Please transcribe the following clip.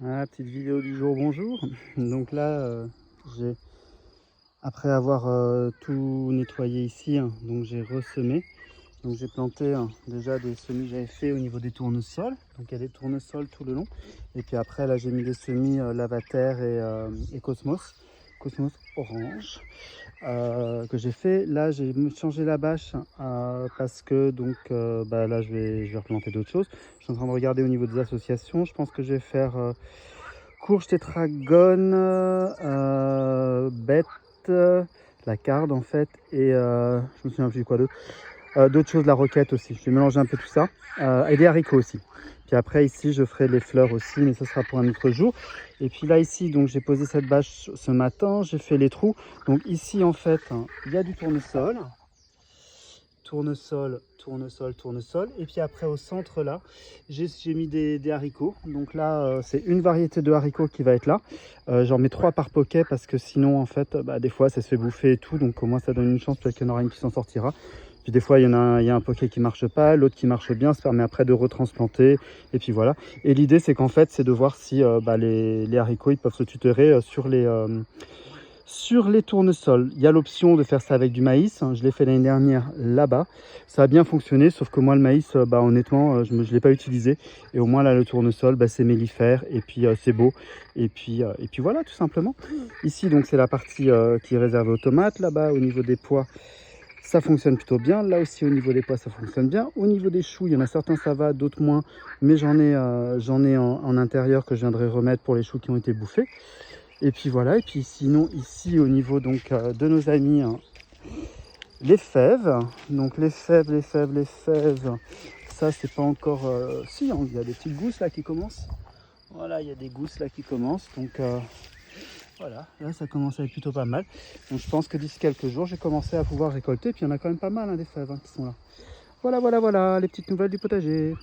Ah, petite vidéo du jour, bonjour. Donc là, j'ai après avoir tout nettoyé ici, hein, donc j'ai ressemé. Donc j'ai planté déjà des semis que j'avais fait au niveau des tournesols. Donc il y a des tournesols tout le long. Et puis après là j'ai mis des semis Lavater et Cosmos. Cosmos orange que j'ai fait. Là j'ai changé la bâche parce que donc là je vais replanter d'autres choses. Je suis en train de regarder au niveau des associations. Je pense que je vais faire courge tétragone, bête, la carde en fait, et je me souviens plus quoi d'autre. D'autres choses, la roquette aussi. Je vais mélanger un peu tout ça. Et des haricots aussi. Puis après ici je ferai les fleurs aussi, mais ce sera pour un autre jour. Et puis là ici, donc j'ai posé cette bâche ce matin, j'ai fait les trous. Donc ici en fait, il y a du tournesol. Tournesol, tournesol, tournesol. Et puis après au centre là, j'ai mis des haricots. Donc là, c'est une variété de haricots qui va être là. J'en mets 3 par poquet parce que sinon en fait, des fois ça se fait bouffer et tout. Donc au moins ça donne une chance, peut-être qu'il y en aura une qui s'en sortira. Puis des fois il y a un poquet qui marche pas, l'autre qui marche bien, ça permet après de retransplanter. Et puis voilà. Et l'idée c'est qu'en fait c'est de voir si les haricots ils peuvent se tutorer sur les tournesols. Il y a l'option de faire ça avec du maïs. Je l'ai fait l'année dernière là-bas. Ça a bien fonctionné, sauf que moi, le maïs, honnêtement, je ne l'ai pas utilisé. Et au moins, là, le tournesol, c'est mellifère et puis c'est beau. Et puis voilà, tout simplement. Ici, donc, c'est la partie qui est réservée aux tomates. Là-bas, au niveau des pois, ça fonctionne plutôt bien. Là aussi, au niveau des pois, ça fonctionne bien. Au niveau des choux, il y en a certains, ça va, d'autres moins. Mais j'en ai en intérieur que je viendrai remettre pour les choux qui ont été bouffés. Et puis voilà, et puis sinon ici au niveau donc de nos amis, les fèves. Donc les fèves, ça c'est pas encore... si, il y a des petites gousses là qui commencent. Voilà, il y a des gousses là qui commencent. Donc voilà, là ça commence à être plutôt pas mal. Donc je pense que d'ici quelques jours, j'ai commencé à pouvoir récolter. Puis il y en a quand même pas mal des fèves qui sont là. Voilà, les petites nouvelles du potager.